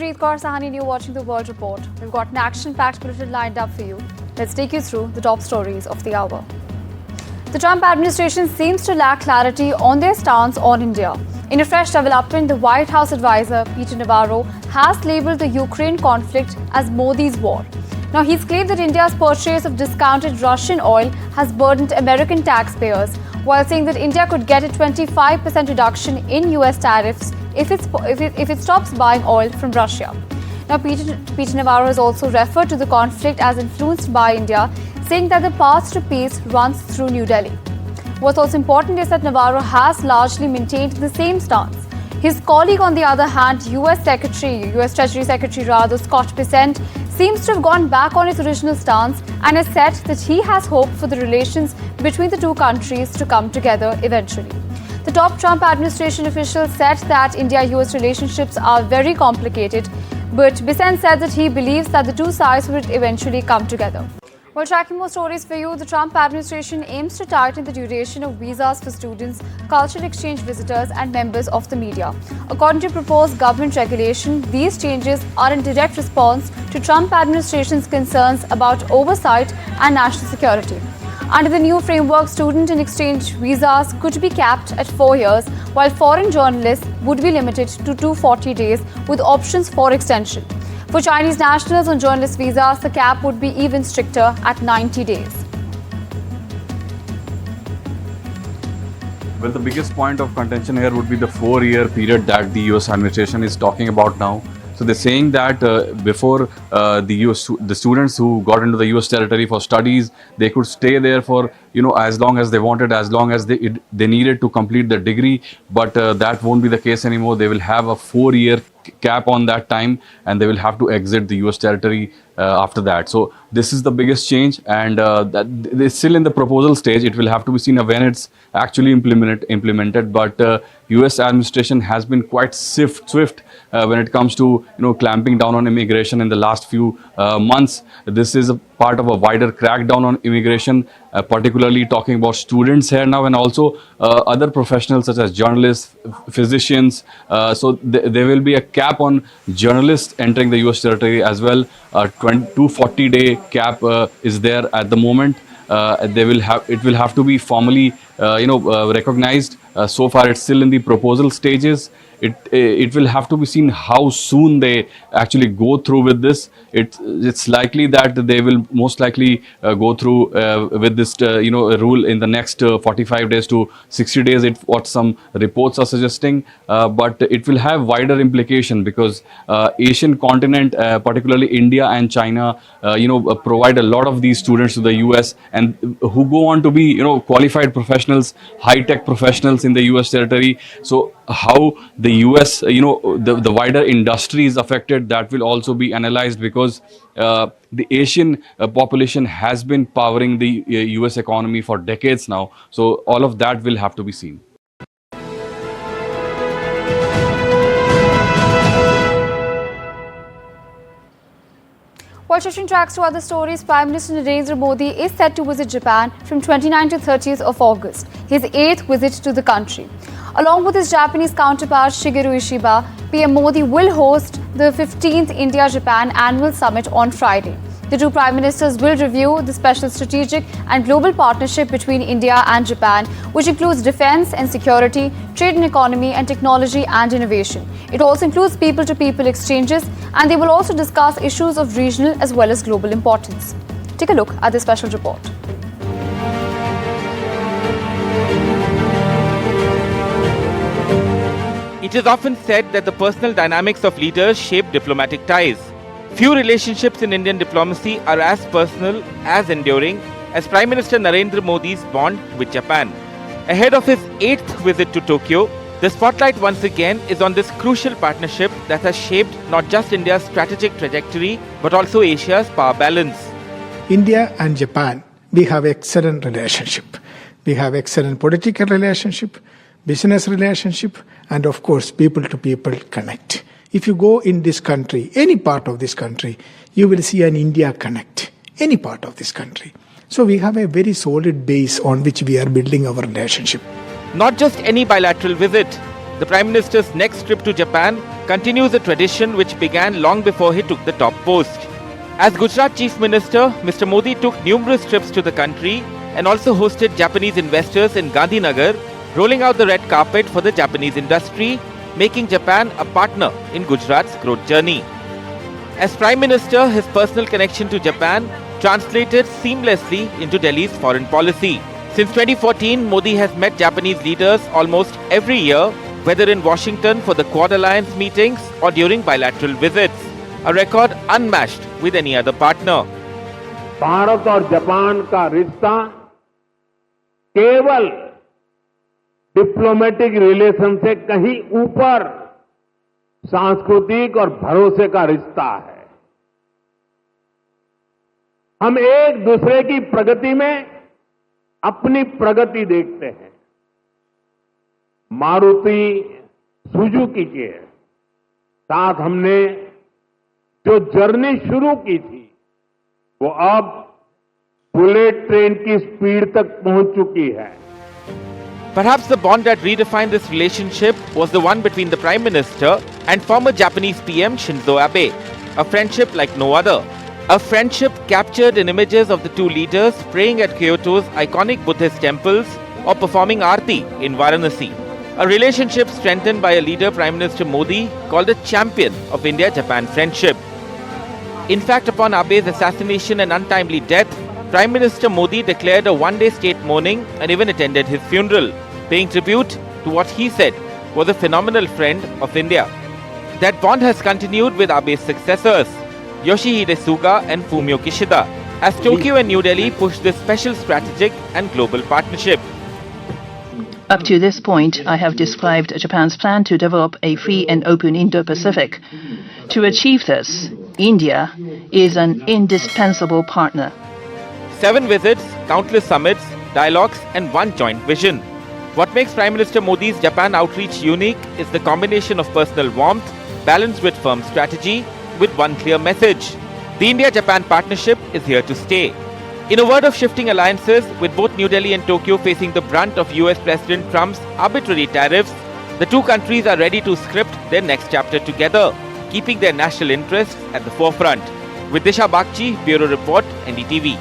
Reet, Kaur, Sahni, and you're watching The World Report. We've got an action-packed bulletin lined up for you. Let's take you through the top stories of the hour. The Trump administration seems to lack clarity on their stance on India. In a fresh development, the White House advisor, Peter Navarro, has labelled the Ukraine conflict as Modi's war. Now, he's claimed that India's purchase of discounted Russian oil has burdened American taxpayers, while saying that India could get a 25% reduction in US tariffs if it stops buying oil from Russia. Now, Peter Navarro has also referred to the conflict as influenced by India, saying that the path to peace runs through New Delhi. What's also important is that Navarro has largely maintained the same stance. His colleague, on the other hand, US Treasury Secretary Scott Bessent, seems to have gone back on his original stance and has said that he has hope for the relations between the two countries to come together eventually. The top Trump administration official said that India-US relationships are very complicated, but Bessent said that he believes that the two sides would eventually come together. While tracking more stories for you, the Trump administration aims to tighten the duration of visas for students, cultural exchange visitors and members of the media. According to proposed government regulation, these changes are in direct response to Trump administration's concerns about oversight and national security. Under the new framework, student and exchange visas could be capped at 4 years, while foreign journalists would be limited to 240 days with options for extension. For Chinese nationals on journalist visas, the cap would be even stricter at 90 days. Well, the biggest point of contention here would be the 4-year period that the US administration is talking about now. So they're saying that before the students who got into the US territory for studies, they could stay there for as long as they wanted, as long as they needed to complete the degree. But that won't be the case anymore. They will have a 4-year cap on that time, and they will have to exit the US territory after that. So this is the biggest change, and that it's still in the proposal stage. It will have to be seen when it's actually implemented. But US administration has been quite swift when it comes to clamping down on immigration in the last few months. This is a part of a wider crackdown on immigration, particularly talking about students here now, and also other professionals such as journalists, physicians. So there will be a cap on journalists entering the US territory as well. 240-day cap is there at the moment. It will have to be formally recognized. So far it's still in the proposal stages. It will have to be seen how soon they actually go through with this. It's likely that they will most likely go through with this rule in the next 45 days to 60 days. What some reports are suggesting, but it will have wider implication because Asian continent, particularly India and China, provide a lot of these students to the US, and who go on to be qualified professionals, high-tech professionals in the US territory. So how the US, the wider industry is affected, that will also be analyzed, because the Asian population has been powering the US economy for decades now. So all of that will have to be seen. While shifting tracks to other stories, Prime Minister Narendra Modi is set to visit Japan from 29th to 30th of August, his 8th visit to the country. Along with his Japanese counterpart Shigeru Ishiba, PM Modi will host the 15th India-Japan Annual Summit on Friday. The two prime ministers will review the special strategic and global partnership between India and Japan, which includes defense and security, trade and economy, and technology and innovation. It also includes people-to-people exchanges, and they will also discuss issues of regional as well as global importance. Take a look at this special report. It is often said that the personal dynamics of leaders shape diplomatic ties. Few relationships in Indian diplomacy are as personal, as enduring as Prime Minister Narendra Modi's bond with Japan. Ahead of his 8th visit to Tokyo, the spotlight once again is on this crucial partnership that has shaped not just India's strategic trajectory, but also Asia's power balance. India and Japan, we have excellent relationship. We have excellent political relationship, business relationship, and of course, people-to-people connect. If you go in this country, any part of this country, you will see an India connect, any part of this country. So we have a very solid base on which we are building our relationship. Not just any bilateral visit. The Prime Minister's next trip to Japan continues a tradition which began long before he took the top post. As Gujarat Chief Minister, Mr. Modi took numerous trips to the country and also hosted Japanese investors in Gandhinagar, rolling out the red carpet for the Japanese industry, making Japan a partner in Gujarat's growth journey. As Prime Minister, his personal connection to Japan translated seamlessly into Delhi's foreign policy. Since 2014, Modi has met Japanese leaders almost every year, whether in Washington for the Quad Alliance meetings or during bilateral visits, a record unmatched with any other partner. Bharat और Japan का रिश्ता केवल diplomatic relation से कहीं ऊपर सांस्कृतिक और भरोसे का रिश्ता है। हम एक दूसरे की प्रगति में अपनी प्रगति देखते हैं। मारुति सुजुकी के साथ हमने जो जर्नी शुरू की थी, वो अब बुलेट ट्रेन की स्पीड तक पहुंच चुकी है। Perhaps the bond that redefined this relationship was the one between the Prime Minister and former Japanese PM Shinzo Abe, a friendship like no other. A friendship captured in images of the two leaders praying at Kyoto's iconic Buddhist temples or performing Aarti in Varanasi. A relationship strengthened by a leader, Prime Minister Modi, called a champion of India-Japan friendship. In fact, upon Abe's assassination and untimely death, Prime Minister Modi declared a one-day state mourning and even attended his funeral, paying tribute to what he said was a phenomenal friend of India. That bond has continued with Abe's successors, Yoshihide Suga and Fumio Kishida, as Tokyo and New Delhi push this special strategic and global partnership. Up to this point, I have described Japan's plan to develop a free and open Indo-Pacific. To achieve this, India is an indispensable partner. 7 visits, countless summits, dialogues, and one joint vision. What makes Prime Minister Modi's Japan outreach unique is the combination of personal warmth balanced with firm strategy with one clear message. The India-Japan partnership is here to stay. In a world of shifting alliances, with both New Delhi and Tokyo facing the brunt of US President Trump's arbitrary tariffs, the two countries are ready to script their next chapter together, keeping their national interests at the forefront. With Disha Bakchi, Bureau Report, NDTV.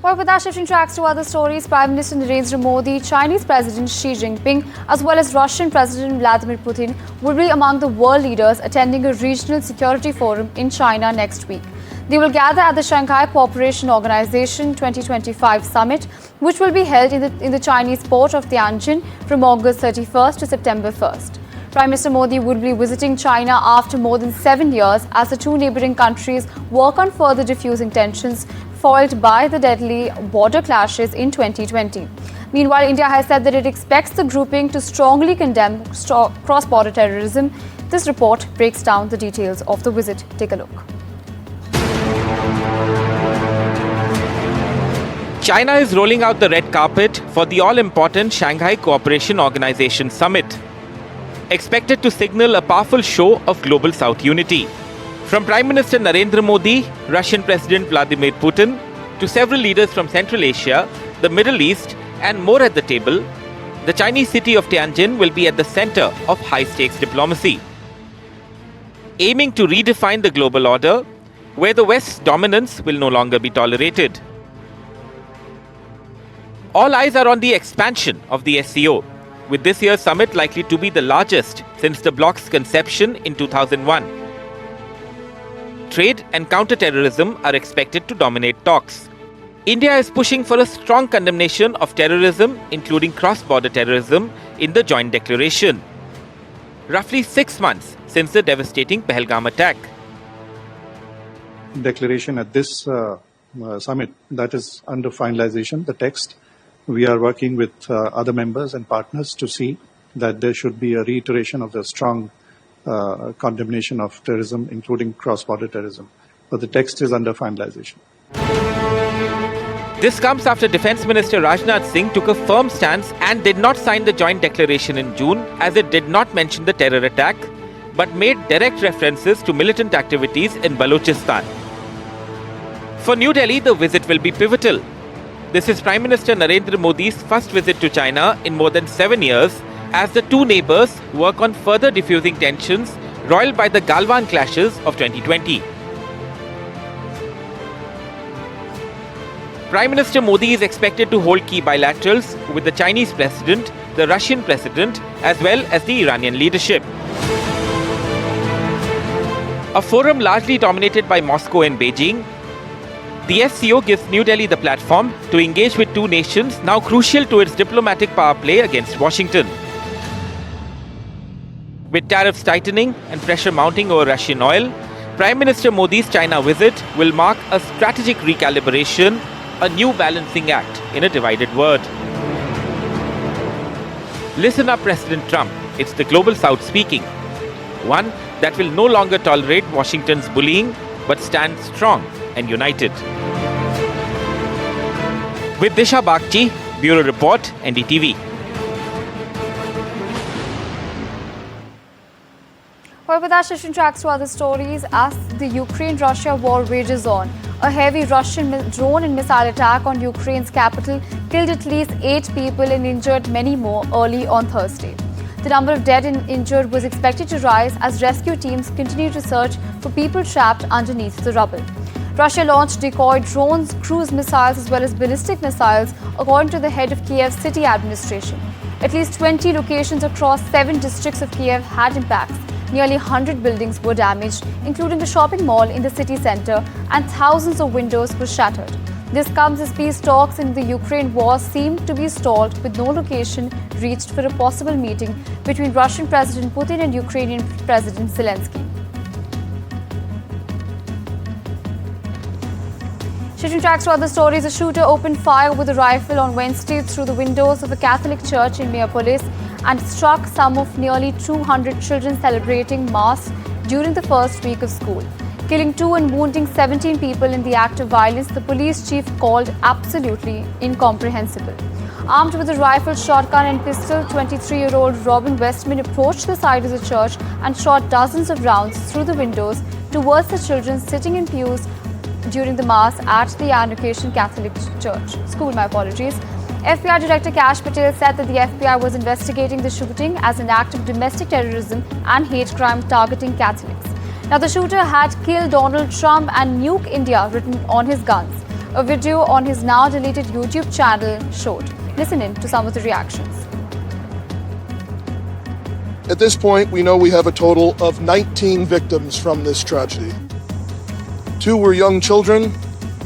Well, with that, shifting tracks to other stories, Prime Minister Narendra Modi, Chinese President Xi Jinping, as well as Russian President Vladimir Putin will be among the world leaders attending a regional security forum in China next week. They will gather at the Shanghai Cooperation Organization 2025 summit, which will be held in the Chinese port of Tianjin from August 31st to September 1st. Prime Minister Modi would be visiting China after more than 7 years as the two neighbouring countries work on further diffusing tensions foiled by the deadly border clashes in 2020. Meanwhile, India has said that it expects the grouping to strongly condemn cross-border terrorism. This report breaks down the details of the visit. Take a look. China is rolling out the red carpet for the all-important Shanghai Cooperation Organization summit, expected to signal a powerful show of global South unity. From Prime Minister Narendra Modi, Russian President Vladimir Putin, to several leaders from Central Asia, the Middle East, and more at the table, the Chinese city of Tianjin will be at the center of high-stakes diplomacy, aiming to redefine the global order, where the West's dominance will no longer be tolerated. All eyes are on the expansion of the SCO, with this year's summit likely to be the largest since the bloc's conception in 2001. Trade and counter-terrorism are expected to dominate talks. India is pushing for a strong condemnation of terrorism, including cross-border terrorism, in the joint declaration. Roughly 6 months since the devastating Pahalgam attack. Declaration at this summit that is under finalization, the text. We are working with other members and partners to see that there should be a reiteration of the strong condemnation of terrorism, including cross-border terrorism. But the text is under finalization. This comes after Defence Minister Rajnath Singh took a firm stance and did not sign the joint declaration in June, as it did not mention the terror attack, but made direct references to militant activities in Balochistan. For New Delhi, the visit will be pivotal. This is Prime Minister Narendra Modi's first visit to China in more than 7 years, as the two neighbors work on further diffusing tensions roiled by the Galwan clashes of 2020. Prime Minister Modi is expected to hold key bilaterals with the Chinese president, the Russian president, as well as the Iranian leadership. A forum largely dominated by Moscow and Beijing, the SCO gives New Delhi the platform to engage with two nations now crucial to its diplomatic power play against Washington. With tariffs tightening and pressure mounting over Russian oil, Prime Minister Modi's China visit will mark a strategic recalibration, a new balancing act in a divided world. Listen up, President Trump. It's the Global South speaking. One that will no longer tolerate Washington's bullying, but stand strong and united. With Disha Bagchi, Bureau Report, NDTV. Well, with that, switching tracks to other stories. As the Ukraine-Russia war rages on, a heavy Russian drone and missile attack on Ukraine's capital killed at least 8 people and injured many more early on Thursday. The number of dead and injured was expected to rise as rescue teams continue to search for people trapped underneath the rubble. Russia launched decoy drones, cruise missiles as well as ballistic missiles, according to the head of Kiev's city administration. At least 20 locations across 7 districts of Kiev had impacts. Nearly 100 buildings were damaged, including a shopping mall in the city centre, and thousands of windows were shattered. This comes as peace talks in the Ukraine war seem to be stalled, with no location reached for a possible meeting between Russian President Putin and Ukrainian President Zelensky. Switching tracks to other stories, a shooter opened fire with a rifle on Wednesday through the windows of a Catholic church in Minneapolis and struck some of nearly 200 children celebrating Mass during the first week of school. Killing 2 and wounding 17 people in the act of violence, the police chief called absolutely incomprehensible. Armed with a rifle, shotgun and pistol, 23-year-old Robin Westman approached the side of the church and shot dozens of rounds through the windows towards the children sitting in pews during the Mass at the Anglican Catholic School. FBI Director Kash Patel said that the FBI was investigating the shooting as an act of domestic terrorism and hate crime targeting Catholics. Now, the shooter had "Kill Donald Trump" and "Nuke India" written on his guns. A video on his now deleted YouTube channel showed. Listen in to some of the reactions. At this point, we know we have a total of 19 victims from this tragedy. 2 were young children,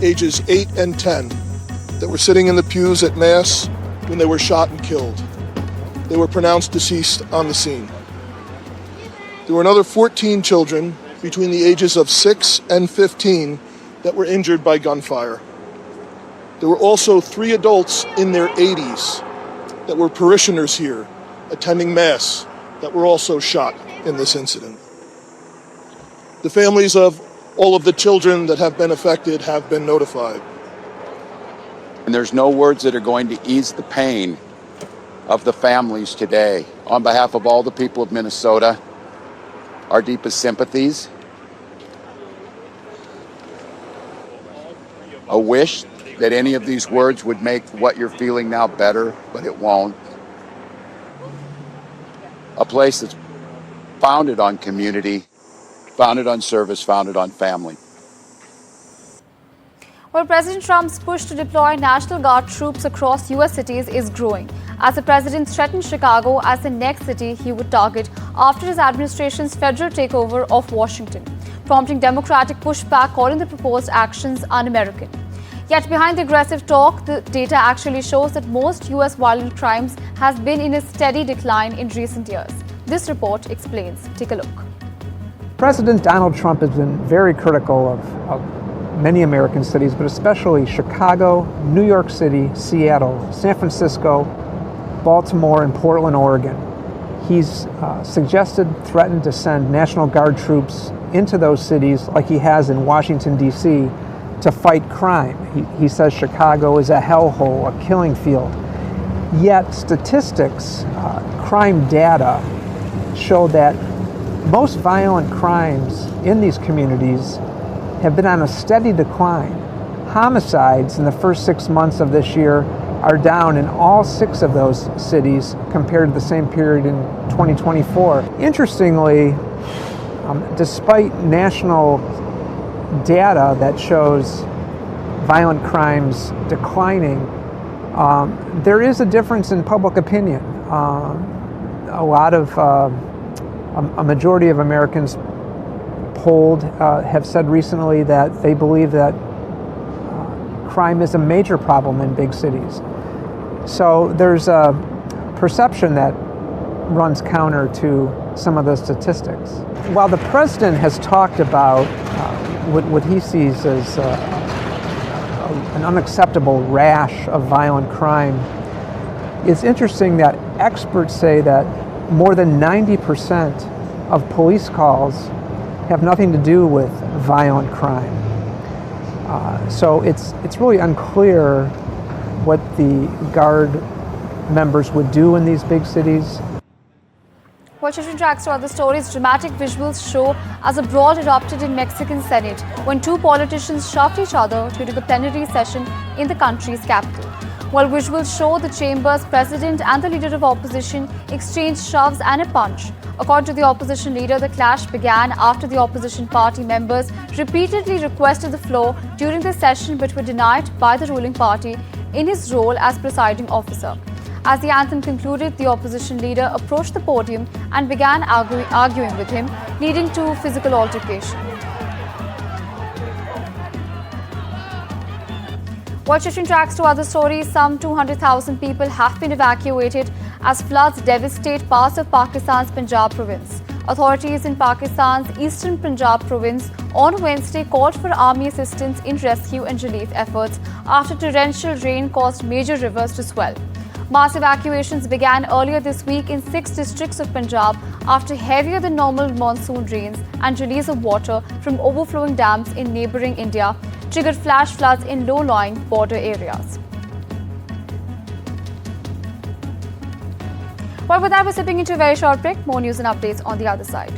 ages 8 and 10, that were sitting in the pews at Mass when they were shot and killed. They were pronounced deceased on the scene. There were another 14 children between the ages of 6 and 15 that were injured by gunfire. There were also 3 adults in their 80s that were parishioners here attending Mass that were also shot in this incident. The families of all of the children that have been affected have been notified. And there's no words that are going to ease the pain of the families today. On behalf of all the people of Minnesota, our deepest sympathies. A wish that any of these words would make what you're feeling now better, but it won't. A place that's founded on community, founded on service, founded on family. Well, President Trump's push to deploy National Guard troops across U.S. cities is growing, as the president threatened Chicago as the next city he would target after his administration's federal takeover of Washington, prompting Democratic pushback calling the proposed actions un-American. Yet behind the aggressive talk, the data actually shows that most U.S. violent crimes has been in a steady decline in recent years. This report explains. Take a look. President Donald Trump has been very critical of many American cities, but especially Chicago, New York City, Seattle, San Francisco, Baltimore, and Portland, Oregon. He's suggested, threatened to send National Guard troops into those cities like he has in Washington, D.C., to fight crime. He says Chicago is a hellhole, a killing field. Yet statistics, crime data, show that most violent crimes in these communities have been on a steady decline. Homicides in the first 6 months of this year are down in all 6 of those cities compared to the same period in 2024. Interestingly, despite national data that shows violent crimes declining, there is a difference in public opinion. A majority of Americans polled have said recently that they believe that crime is a major problem in big cities. So there's a perception that runs counter to some of the statistics. While the president has talked about what he sees as an unacceptable rash of violent crime, it's interesting that experts say that more than 90% of police calls have nothing to do with violent crime. So it's really unclear what the Guard members would do in these big cities. While shifting tracks to other stories, dramatic visuals show as a brawl erupted in Mexican Senate when 2 politicians shoved each other during a plenary session in the country's capital. While visuals show the chamber's president and the leader of opposition exchanged shoves and a punch. According to the opposition leader, the clash began after the opposition party members repeatedly requested the floor during the session but were denied by the ruling party in his role as presiding officer. As the anthem concluded, the opposition leader approached the podium and began arguing with him, leading to physical altercation. While shifting tracks to other stories, some 200,000 people have been evacuated as floods devastate parts of Pakistan's Punjab province. Authorities in Pakistan's eastern Punjab province on Wednesday called for army assistance in rescue and relief efforts after torrential rain caused major rivers to swell. Mass evacuations began earlier this week in 6 districts of Punjab after heavier than normal monsoon rains and release of water from overflowing dams in neighbouring India triggered flash floods in low-lying border areas. Well, with that, we're slipping into a very short break. More news and updates on the other side.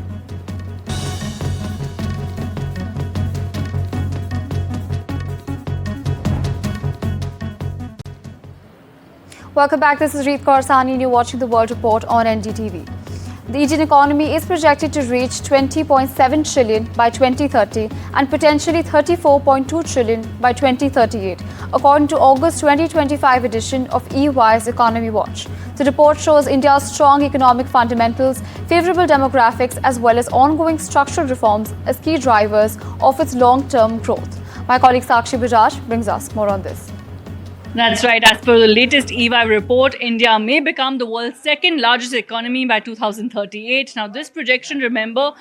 Welcome back. This is Reet, Kaur, Sahni, and you're watching the World Report on NDTV. The Indian economy is projected to reach 20.7 trillion by 2030 and potentially 34.2 trillion by 2038, according to August 2025 edition of EY's Economy Watch. The report shows India's strong economic fundamentals, favourable demographics, as well as ongoing structural reforms as key drivers of its long-term growth. My colleague Sakshi Bajaj brings us more on this. That's right. As per the latest EY report, India may become the world's second largest economy by 2038. Now, this projection, remember,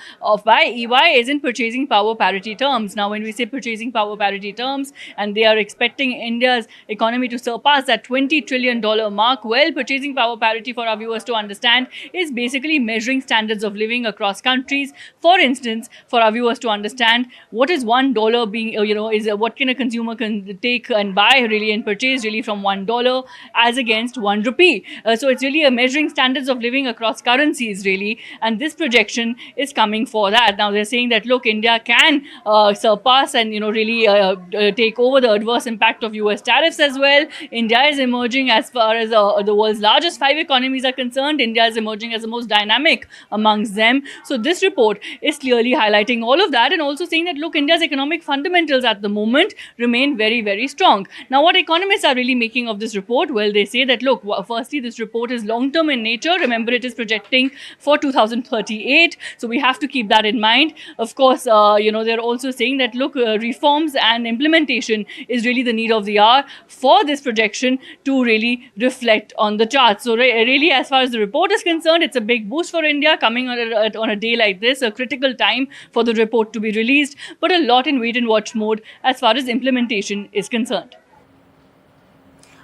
by EY is in purchasing power parity terms. Now, when we say purchasing power parity terms, and they are expecting India's economy to surpass that $20 trillion mark, well, purchasing power parity, for our viewers to understand, is basically measuring standards of living across countries. For instance, for our viewers to understand, what is $1 being, is what can a consumer can take and buy really and purchase really from $1 as against 1 rupee. So it's really a measuring standards of living across currencies really, and this projection is coming for that. Now they're saying that look, India can surpass and really take over the adverse impact of US tariffs as well. India is emerging as far as the world's largest 5 economies are concerned. India is emerging as the most dynamic amongst them. So this report is clearly highlighting all of that and also saying that look, India's economic fundamentals at the moment remain very, very strong. Now what economists are really making of this report? Well, they say that look, firstly, this report is long-term in nature. Remember, it is projecting for 2038. So we have to keep that in mind. Of course, they're also saying that look, reforms and implementation is really the need of the hour for this projection to really reflect on the charts. So really, as far as the report is concerned, it's a big boost for India coming on a day like this, a critical time for the report to be released, but a lot in wait and watch mode as far as implementation is concerned.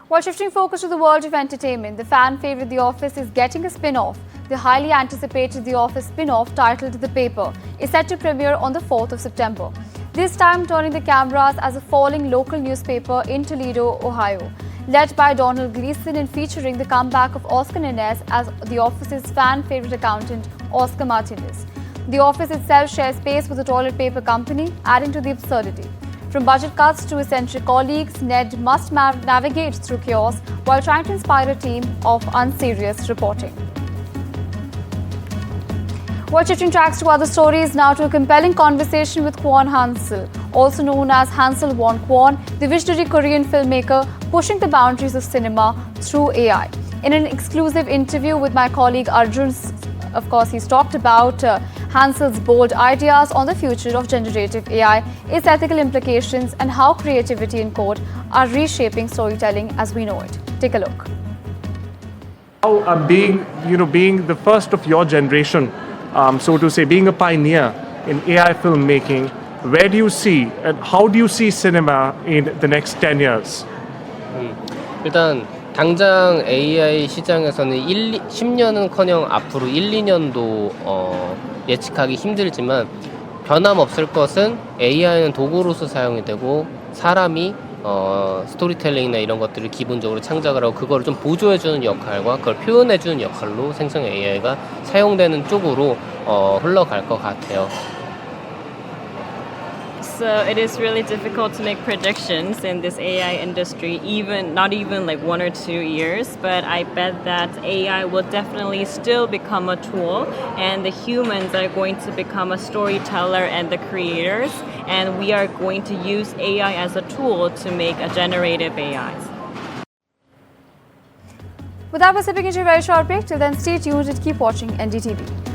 While shifting focus to the world of entertainment, the fan favourite The Office is getting a spin-off. The highly anticipated The Office spin-off, titled The Paper, is set to premiere on the 4th of September. This time turning the cameras as a falling local newspaper in Toledo, Ohio. Led by Donald Gleason and featuring the comeback of Oscar Nunez as The Office's fan favourite accountant, Oscar Martinez. The Office itself shares space with the toilet paper company, adding to the absurdity. From budget cuts to eccentric colleagues, Ned must navigate through chaos while trying to inspire a team of unserious reporting. While shifting tracks to other stories, now to a compelling conversation with Kwon Hansel, also known as Hansel Won Kwon, the visionary Korean filmmaker pushing the boundaries of cinema through AI. In an exclusive interview with my colleague Arjun, of course, he's talked about Hansel's bold ideas on the future of generative AI, its ethical implications, and how creativity and code are reshaping storytelling as we know it. Take a look. Being the first of your generation, so to say, being a pioneer in AI filmmaking, where do you see and how do you see cinema in the next 10 years? 일단 당장 AI 시장에서는 10년은커녕 앞으로 1, 2년도 예측하기 힘들지만 변함없을 것은 AI는 도구로서 사용이 되고 사람이 스토리텔링이나 이런 것들을 기본적으로 창작을 하고 그거를 좀 보조해주는 역할과 그걸 표현해주는 역할로 생성 AI가 사용되는 쪽으로 흘러갈 것 같아요. So it is really difficult to make predictions in this AI industry, not even like 1 or 2 years, but I bet that AI will definitely still become a tool and the humans are going to become a storyteller and the creators, and we are going to use AI as a tool to make a generative AIs. With that, we're sipping into a very short break. Till then, stay tuned and keep watching NDTV.